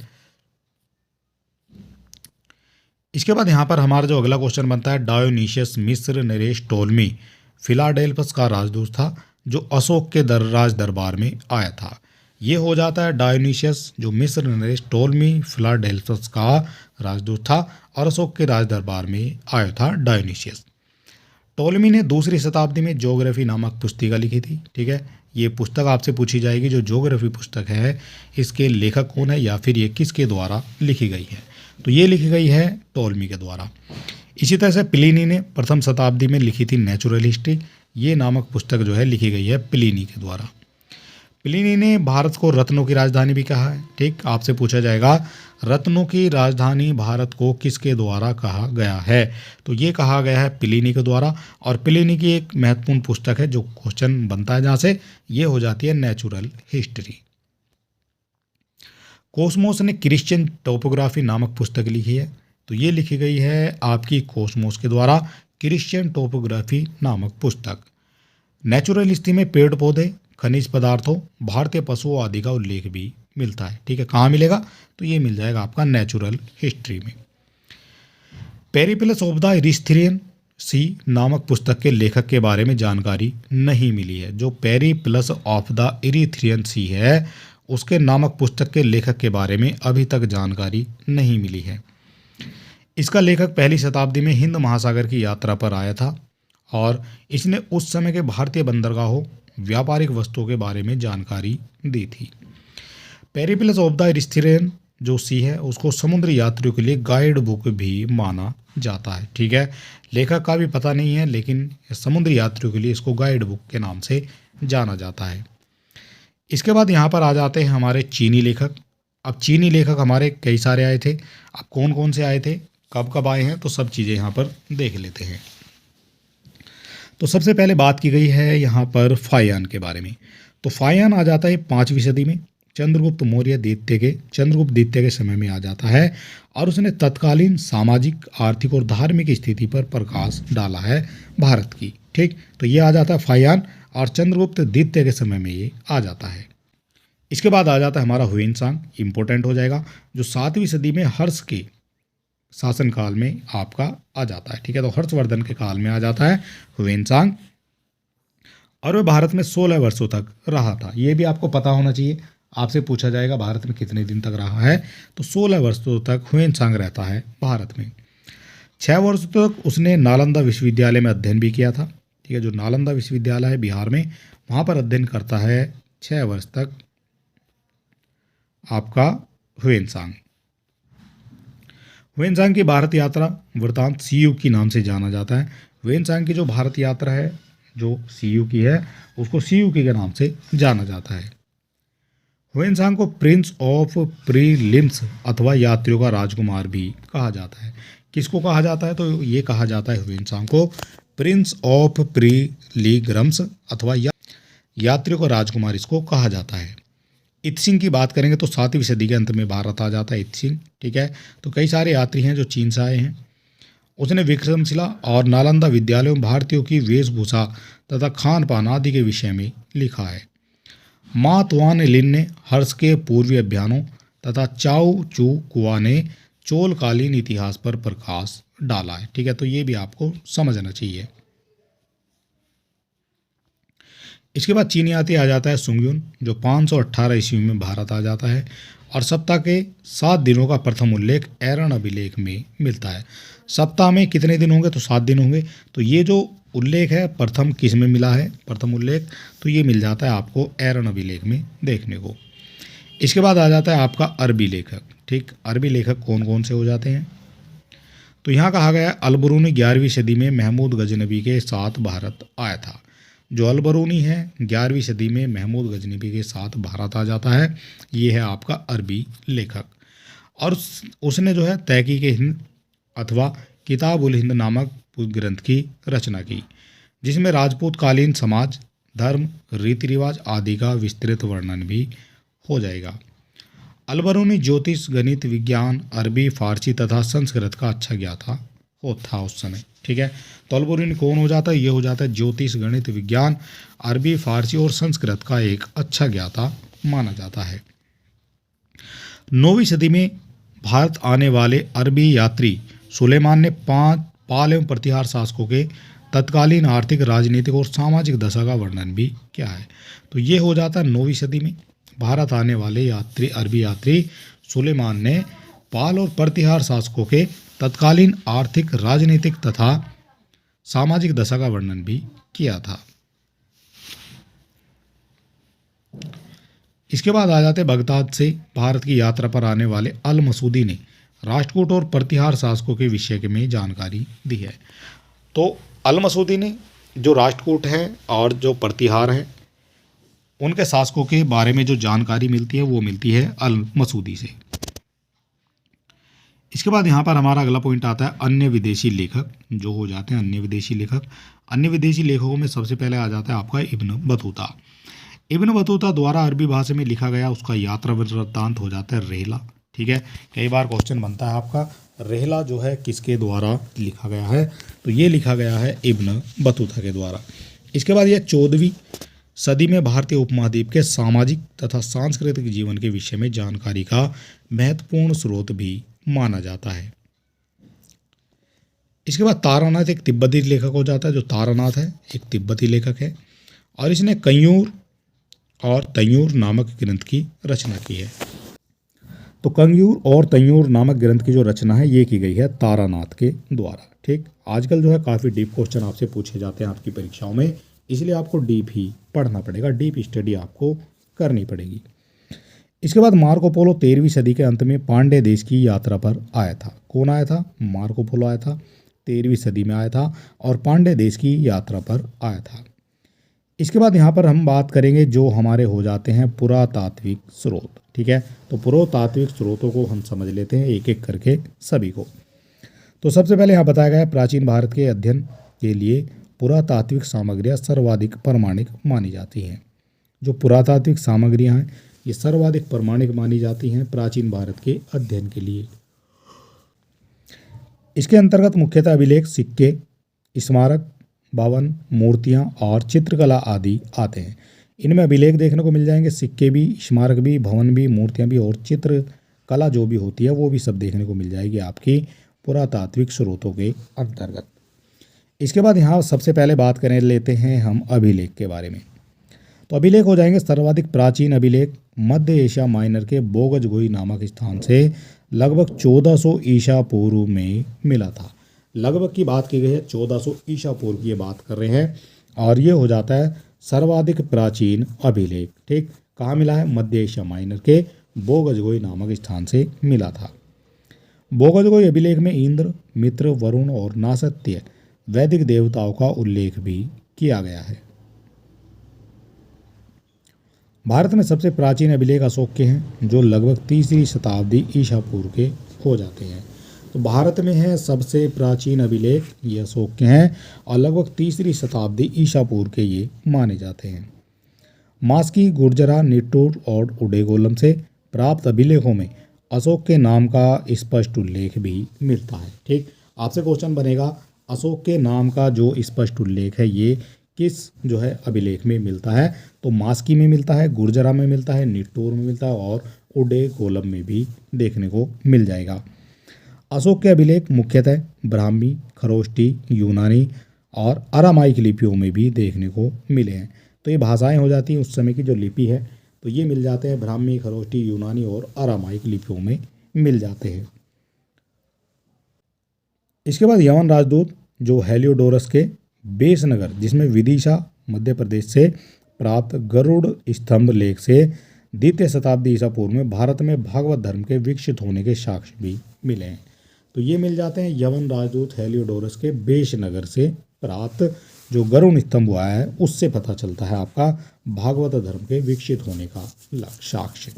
इसके बाद यहाँ पर हमारा जो अगला क्वेश्चन बनता है, डायोनिशियस मिस्र नरेश टोलमी फिलाडेल्फस का राजदूत था, जो अशोक के राज दरबार में आया था। ये हो जाता है डायोनिशियस, जो मिस्र नरेश टोलमी फिलाडेल्फस का राजदूत था और अशोक के राज दरबार में आया था डायोनिशियस। टोलमी ने 2री शताब्दी में ज्योग्राफी नामक पुस्तिका लिखी थी। ठीक है, ये पुस्तक आपसे पूछी जाएगी, जो ज्योग्राफी पुस्तक है इसके लेखक कौन है या फिर ये किसके द्वारा लिखी गई है? तो ये लिखी गई है टोलमी के द्वारा। इसी तरह से प्लिनी ने 1म शताब्दी में लिखी थी नेचुरल हिस्ट्री। ये नामक पुस्तक जो है लिखी गई है प्लिनी के द्वारा। प्लिनी ने भारत को रत्नों की राजधानी भी कहा है। ठीक, आपसे पूछा जाएगा रत्नों की राजधानी भारत को किसके द्वारा कहा गया है? तो ये कहा गया है प्लिनी के द्वारा। और प्लिनी की एक महत्वपूर्ण पुस्तक है, जो क्वेश्चन बनता है जहाँ से, ये हो जाती है नेचुरल हिस्ट्री। कोस्मोस ने क्रिश्चियन टोपोग्राफी नामक पुस्तक लिखी है। तो ये लिखी गई है आपकी कोस्मोस के द्वारा, क्रिश्चियन टोपोग्राफी नामक पुस्तक। नेचुरल हिस्ट्री में पेड़ पौधे, खनिज पदार्थों, भारतीय पशुओं आदि का उल्लेख भी मिलता है। ठीक है, कहाँ मिलेगा? तो ये मिल जाएगा आपका नेचुरल हिस्ट्री में। पेरिप्लस ऑफ द इरीथ्रियन सी नामक पुस्तक के लेखक के बारे में जानकारी नहीं मिली है। जो पेरिप्लस ऑफ द इरीथ्रियन सी है उसके नामक पुस्तक के लेखक के बारे में अभी तक जानकारी नहीं मिली है। इसका लेखक 1ली शताब्दी में हिंद महासागर की यात्रा पर आया था और इसने उस समय के भारतीय बंदरगाहों, व्यापारिक वस्तुओं के बारे में जानकारी दी थी। पेरिप्लस ऑफ द इरीथ्रियन जो सी है उसको समुद्री यात्रियों के लिए गाइड बुक भी माना जाता है। ठीक है, लेखक का भी पता नहीं है, लेकिन समुद्री यात्रियों के लिए इसको गाइड बुक के नाम से जाना जाता है। इसके बाद यहाँ पर आ जाते हैं हमारे चीनी लेखक। अब चीनी लेखक हमारे कई सारे आए थे। अब कौन कौन से आए थे, कब कब आए हैं, तो सब चीज़ें यहाँ पर देख लेते हैं। तो सबसे पहले बात की गई है यहाँ पर फाहियान के बारे में। तो फाहियान आ जाता है 5वीं सदी में, चंद्रगुप्त द्वितीय के समय में आ जाता है, और उसने तत्कालीन सामाजिक, आर्थिक और धार्मिक स्थिति पर प्रकाश डाला है भारत की। ठीक, तो ये आ जाता है फाहियान, और चंद्रगुप्त द्वितीय के समय में ये आ जाता है। इसके बाद आ जाता है हमारा ह्वेनसांग, इंपॉर्टेंट हो जाएगा, जो 7वीं सदी में हर्ष के शासनकाल में आपका आ जाता है। ठीक है, तो हर्षवर्धन के काल में आ जाता है ह्वेनसांग, और वह भारत में 16 वर्षों तक रहा था। ये भी आपको पता होना चाहिए, आपसे पूछा जाएगा भारत में कितने दिन तक रहा है, तो 16 वर्षों तक ह्वेनसांग रहता है भारत में। 6 वर्षों तक उसने नालंदा विश्वविद्यालय में अध्ययन भी किया था। ठीक है, जो नालंदा विश्वविद्यालय है बिहार में, वहाँ पर अध्ययन करता है 6 वर्ष तक आपका ह्वेनसांग। ह्वेनसांग की भारत यात्रा वृतांत सीयू की नाम से जाना जाता है। ह्वेनसांग की जो भारत यात्रा है, जो सीयू की है, उसको सीयू की के नाम से जाना जाता है। ह्वेनसांग को प्रिंस ऑफ प्रीलिम्स अथवा यात्रियों का राजकुमार भी कहा जाता है। किसको कहा जाता है, तो ये कहा जाता है ह्वेनसांग को प्रिंस ऑफ प्रीलिग्रम्स अथवा यात्रियों का राजकुमार इसको कहा जाता है। इत्सिंग की बात करेंगे तो 7वीं सदी के अंत में भारत आ जाता है इत्सिंग। ठीक है, तो कई सारे यात्री हैं जो चीन से आए हैं। उसने विक्रमशिला और नालंदा विद्यालयों में भारतीयों की वेशभूषा तथा खान पान आदि के विषय में लिखा है। मा तुआन लिन ने हर्ष के पूर्वी अभियानों तथा चाउ चू कुआ ने चोलकालीन इतिहास पर प्रकाश डाला है। ठीक है, तो ये भी आपको समझना चाहिए। इसके बाद चीनी आते आ जाता है सुंगयुन, जो 518 ईस्वी में भारत आ जाता है, और सप्ताह के 7 दिनों का प्रथम उल्लेख ऐरन अभिलेख में मिलता है। सप्ताह में कितने दिन होंगे, तो 7 दिन होंगे। तो ये जो उल्लेख है प्रथम किस में मिला है, प्रथम उल्लेख, तो ये मिल जाता है आपको ऐरन अभिलेख में देखने को। इसके बाद आ जाता है आपका अरबी लेखक। ठीक, अरबी लेखक कौन कौन से हो जाते हैं, तो यहाँ कहा गया अलबरूनी 11वीं सदी में महमूद गजनबी के साथ भारत आया था। जो अलबरूनी है 11वीं सदी में महमूद गजनबी के साथ भारत आ जाता है, ये है आपका अरबी लेखक। और उसने जो है तहकीक हिंद अथवा किताब उल हिंद नामक ग्रंथ की रचना की, जिसमें राजपूत कालीन समाज, धर्म, रीति रिवाज आदि का विस्तृत वर्णन भी हो जाएगा। अलबरूनी ज्योतिष, गणित, विज्ञान, अरबी, फारसी तथा संस्कृत का अच्छा ज्ञाता था उस समय। ठीक है, तो अलबरूनी कौन हो जाता है, ये हो जाता है ज्योतिष, गणित, विज्ञान, अरबी, फारसी और संस्कृत का एक अच्छा ज्ञाता माना जाता है। 9वीं सदी में भारत आने वाले अरबी यात्री सुलेमान ने 5 पाल एवं प्रतिहार शासकों के तत्कालीन आर्थिक, राजनीतिक और सामाजिक दशा का वर्णन भी किया है। तो ये हो जाता है 9वीं सदी में भारत आने वाले यात्री, अरबी यात्री सुलेमान ने पाल और प्रतिहार शासकों के तत्कालीन आर्थिक, राजनीतिक तथा सामाजिक दशा का वर्णन भी किया था। इसके बाद आ जाते बगदाद से भारत की यात्रा पर आने वाले अल मसूदी ने राष्ट्रकूट और प्रतिहार शासकों के विषय में जानकारी दी है। तो अल मसूदी ने जो राष्ट्रकूट हैं और जो प्रतिहार हैं उनके शासकों के बारे में जो जानकारी मिलती है वो मिलती है अल मसूदी से। इसके बाद यहाँ पर हमारा अगला पॉइंट आता है अन्य विदेशी लेखक, जो हो जाते हैं अन्य विदेशी लेखक। अन्य विदेशी लेखकों में सबसे पहले आ जाता है आपका इब्न बतूता। इब्न बतूता द्वारा अरबी भाषा में लिखा गया उसका यात्रा वृत्तांत हो जाता है रेहला। ठीक है, कई बार क्वेश्चन बनता है आपका रेहला जो है किसके द्वारा लिखा गया है, तो ये लिखा गया है इब्न बतूता के द्वारा। इसके बाद यह 14वीं सदी में भारतीय उपमहाद्वीप के सामाजिक तथा सांस्कृतिक जीवन के विषय में जानकारी का महत्वपूर्ण स्रोत भी माना जाता है। इसके बाद तारानाथ एक तिब्बती लेखक हो जाता है। जो तारानाथ है एक तिब्बती लेखक है और इसने कंयूर और तैयूर नामक ग्रंथ की रचना की है। तो कंयूर और तैयूर नामक ग्रंथ की जो रचना है ये की गई है तारानाथ के द्वारा। ठीक, आजकल जो है काफ़ी डीप क्वेश्चन आपसे पूछे जाते हैं आपकी परीक्षाओं में, इसलिए आपको डीप ही पढ़ना पड़ेगा, डीप स्टडी आपको करनी पड़ेगी। इसके बाद मार्को पोलो 13वीं सदी के अंत में पांड्य देश की यात्रा पर आया था। कौन आया था? मार्को पोलो आया था, 13वीं सदी में आया था और पांड्य देश की यात्रा पर आया था। इसके बाद यहाँ पर हम बात करेंगे जो हमारे हो जाते हैं पुरातात्विक स्रोत। ठीक है, तो पुरातात्विक स्रोतों को हम समझ लेते हैं एक एक करके सभी को। तो सबसे पहले यहाँ बताया गया है प्राचीन भारत के अध्ययन के लिए पुरातात्विक सामग्रियाँ सर्वाधिक प्रमाणिक मानी जाती हैं। जो पुरातात्विक सामग्रियाँ हैं ये सर्वाधिक प्रमाणिक मानी जाती हैं प्राचीन भारत के अध्ययन के लिए। इसके अंतर्गत मुख्यतः अभिलेख, सिक्के, स्मारक, भवन, मूर्तियाँ और चित्रकला आदि आते हैं। इनमें अभिलेख देखने को मिल जाएंगे, सिक्के भी, स्मारक भी, भवन भी, मूर्तियाँ भी और चित्रकला जो भी होती है वो भी सब देखने को मिल जाएगी आपकी पुरातात्विक स्रोतों के अंतर्गत। इसके बाद यहाँ सबसे पहले बात करें लेते हैं हम अभिलेख के बारे में। तो अभिलेख हो जाएंगे सर्वाधिक प्राचीन अभिलेख मध्य एशिया माइनर के बोगजगोई नामक स्थान से लगभग 1400 ईसा पूर्व में मिला था। लगभग की बात की गई है, 1400 ईसा पूर्व की ये बात कर रहे हैं और ये हो जाता है सर्वाधिक प्राचीन अभिलेख। ठीक, कहाँ मिला है? मध्य एशिया माइनर के बोगजगोई नामक स्थान से मिला था। बोगजगोई अभिलेख में इंद्र, मित्र, वरुण और नासत्य वैदिक देवताओं का उल्लेख भी किया गया है। भारत में सबसे प्राचीन अभिलेख अशोक के हैं जो लगभग 3री शताब्दी ईसा पूर्व के हो जाते हैं। तो भारत में है सबसे प्राचीन अभिलेख ये अशोक के हैं और लगभग 3री शताब्दी ईसा पूर्व के ये माने जाते हैं। मास्की, गुर्जरा, निट्टूर और उडेगोलम से प्राप्त अभिलेखों में अशोक के नाम का स्पष्ट उल्लेख भी मिलता है। ठीक, आपसे क्वेश्चन बनेगा अशोक के नाम का जो स्पष्ट उल्लेख है ये किस जो है अभिलेख में मिलता है? तो मास्की में मिलता है, गुर्जरा में मिलता है, निट्टूर में मिलता है और उडेगोलम में भी देखने को मिल जाएगा। अशोक के अभिलेख मुख्यतः ब्राह्मी, खरोष्टी, यूनानी और अरामाइक लिपियों में भी देखने को मिले हैं। तो ये भाषाएं हो जाती हैं उस समय की जो लिपि है, तो ये मिल जाते हैं ब्राह्मी, खरोष्टी, यूनानी और अरामाइक लिपियों में मिल जाते हैं। इसके बाद यवन राजदूत जो हेलियोडोरस के बेसनगर जिसमें विदिशा मध्य प्रदेश से प्राप्त गरुड़ स्तंभ लेख से 2य शताब्दी ईसा पूर्व में भारत में भागवत धर्म के विकसित होने के साक्ष्य भी मिले हैं। तो ये मिल जाते हैं यवन राजदूत हेलियोडोरस के बेसनगर से प्राप्त जो गरुड़ स्तंभ हुआ है उससे पता चलता है आपका भागवत धर्म के विकसित होने का साक्ष्य।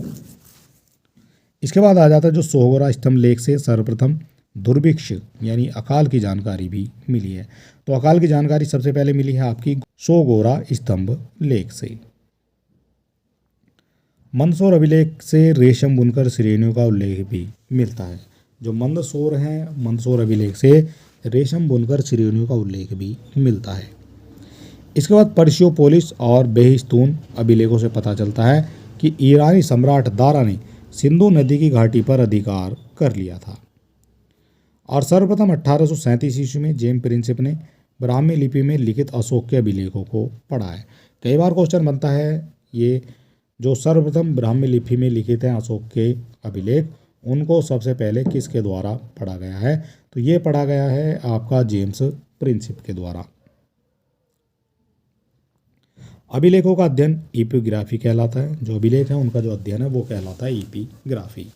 इसके बाद आ जाता है जो सोहगोरा स्तंभ लेख से सर्वप्रथम दुर्भिक्ष यानी अकाल की जानकारी भी मिली है। तो अकाल की जानकारी सबसे पहले मिली है आपकी सोगोरा स्तंभ लेख से। मंदसौर अभिलेख से रेशम बुनकर श्रेणियों का उल्लेख भी मिलता है। जो मंदसौर हैं, मंदसौर अभिलेख से रेशम बुनकर श्रेणियों का उल्लेख भी मिलता है। इसके बाद पर्शियोपोलिस और बेहिस्तून अभिलेखों से पता चलता है कि ईरानी सम्राट दारा ने सिंधु नदी की घाटी पर अधिकार कर लिया था। और सर्वप्रथम 1837 ईस्वी में जेम्स प्रिंसिप ने ब्राह्मी लिपि में लिखित अशोक के अभिलेखों को पढ़ा है। कई बार क्वेश्चन बनता है ये जो सर्वप्रथम ब्राह्मी लिपि में लिखित हैं अशोक के अभिलेख उनको सबसे पहले किसके द्वारा पढ़ा गया है? तो ये पढ़ा गया है आपका जेम्स प्रिंसिप के द्वारा। अभिलेखों का अध्ययन एपिग्राफी कहलाता है। जो अभिलेख है उनका जो अध्ययन है वो कहलाता है एपिग्राफी।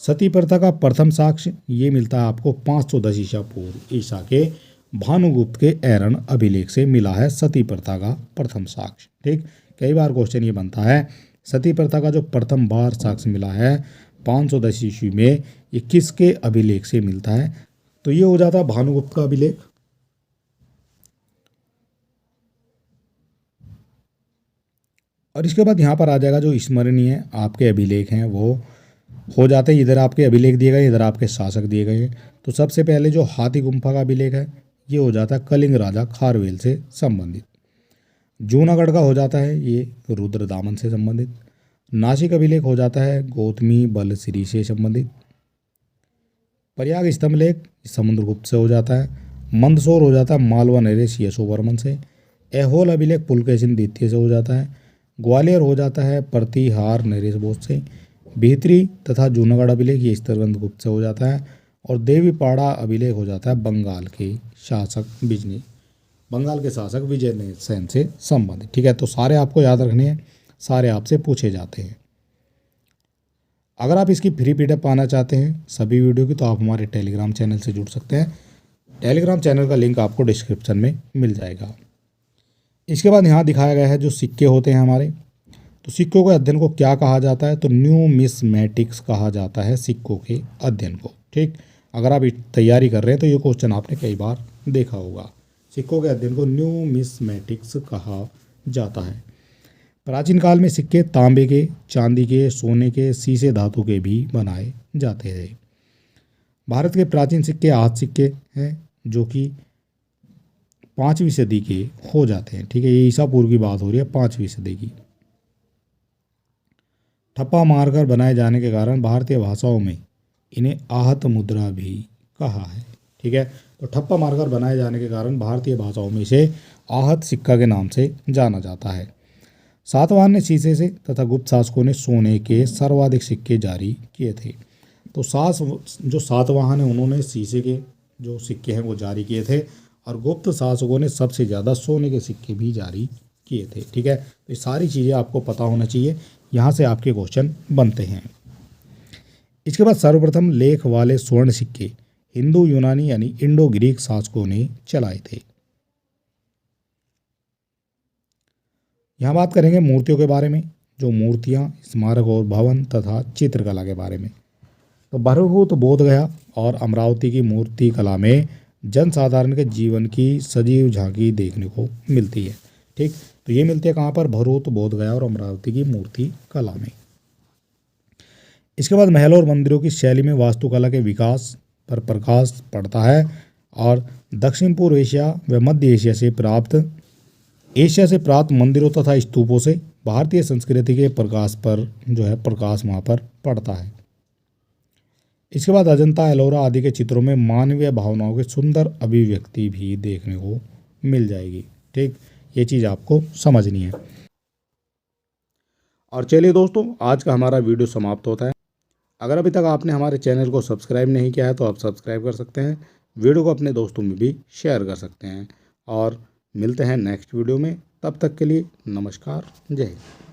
सती प्रथा का प्रथम साक्ष्य ये मिलता है आपको 510 ईसा पूर्व ईसा के भानुगुप्त के ऐरन अभिलेख से मिला है सती प्रथा का प्रथम साक्ष्य। ठीक, कई बार क्वेश्चन ये बनता है सती प्रथा का जो प्रथम बार साक्ष्य मिला है 510 ईस्वी में ये किसके अभिलेख से मिलता है? तो ये हो जाता है भानुगुप्त का अभिलेख। और इसके बाद यहाँ पर आ जाएगा जो स्मरणीय आपके अभिलेख हैं वो हो जाते हैं। इधर आपके अभिलेख दिए गए, इधर आपके शासक दिए गए हैं। तो सबसे पहले जो हाथी गुम्फा का अभिलेख है ये हो जाता है कलिंग राजा खारवेल से संबंधित। जूनागढ़ का हो जाता है ये रुद्रदामन से संबंधित। नासिक अभिलेख हो जाता है गौतमी बलश्री से संबंधित। प्रयाग स्तंभ लेख समुद्रगुप्त से हो जाता है। मंदसौर हो जाता है मालवा नरेश यशोवर्मन से। ऐहोल अभिलेख पुलकेशिन द्वितीय से हो जाता है। ग्वालियर हो जाता है प्रतिहार नरेश बोस से। भीतरी तथा जूनागढ़ अभिलेख ये स्तरगंध गुप्त से हो जाता है। और देवीपाड़ा अभिलेख हो जाता है बंगाल के शासक विजय सेन से संबंधित। ठीक है, तो सारे आपको याद रखने हैं, सारे आपसे पूछे जाते हैं। अगर आप इसकी फ्री पीडीएफ पाना चाहते हैं सभी वीडियो की, तो आप हमारे टेलीग्राम चैनल से जुड़ सकते हैं। टेलीग्राम चैनल का लिंक आपको डिस्क्रिप्शन में मिल जाएगा। इसके बाद यहाँ दिखाया गया है जो सिक्के होते हैं हमारे, तो सिक्कों के अध्ययन को क्या कहा जाता है, तो न्यूमिस्मेटिक्स कहा जाता है सिक्कों के अध्ययन को। ठीक, अगर आप तैयारी कर रहे हैं तो ये क्वेश्चन आपने कई बार देखा होगा। सिक्कों के अध्ययन को न्यूमिस्मेटिक्स कहा जाता है। प्राचीन काल में सिक्के तांबे के, चांदी के, सोने के, सीसे धातु के भी बनाए जाते थे। भारत के प्राचीन सिक्के हाथ सिक्के हैं जो कि 5वीं सदी के हो जाते हैं। ठीक है, ये ईसा पूर्व की बात हो रही है, 5वीं सदी की। ठप्पा मारकर बनाए जाने के कारण भारतीय भाषाओं में इन्हें आहत मुद्रा भी कहा है। ठीक है, तो ठप्पा मारकर बनाए जाने के कारण भारतीय भाषाओं में इसे आहत सिक्का के नाम से जाना जाता है। सातवाहन ने शीशे से तथा गुप्त शासकों ने सोने के सर्वाधिक सिक्के जारी किए थे। तो जो सातवाहन है उन्होंने शीशे के जो सिक्के हैं वो जारी किए थे, और गुप्त शासकों ने सबसे ज़्यादा सोने के सिक्के भी जारी किए थे। ठीक है, तो ये सारी चीज़ें आपको पता होना चाहिए, यहाँ से आपके क्वेश्चन बनते हैं। इसके बाद सर्वप्रथम लेख वाले स्वर्ण सिक्के हिंदू यूनानी यानी इंडो ग्रीक शासकों ने चलाए थे। यहाँ बात करेंगे मूर्तियों के बारे में, जो मूर्तियाँ, स्मारक और भवन तथा चित्रकला के बारे में। तो भरभूत बोधगया और अमरावती की मूर्ति कला में जनसाधारण के जीवन की सजीव झांकी देखने को मिलती है। ठीक, तो ये मिलती है कहाँ पर, भरभूत बोधगया और अमरावती की मूर्ति कला में। इसके बाद महलों और मंदिरों की शैली में वास्तुकला के विकास पर प्रकाश पड़ता है, और दक्षिण पूर्व एशिया व मध्य एशिया से प्राप्त मंदिरों तथा स्तूपों से भारतीय संस्कृति के प्रकाश पर प्रकाश वहाँ पर पड़ता है। इसके बाद अजंता, एलोरा आदि के चित्रों में मानवीय भावनाओं की सुंदर अभिव्यक्ति भी देखने को मिल जाएगी। ठीक, ये चीज़ आपको समझनी है। और चलिए दोस्तों, आज का हमारा वीडियो समाप्त होता है। अगर अभी तक आपने हमारे चैनल को सब्सक्राइब नहीं किया है तो आप सब्सक्राइब कर सकते हैं, वीडियो को अपने दोस्तों में भी शेयर कर सकते हैं, और मिलते हैं नेक्स्ट वीडियो में। तब तक के लिए नमस्कार, जय हिंद।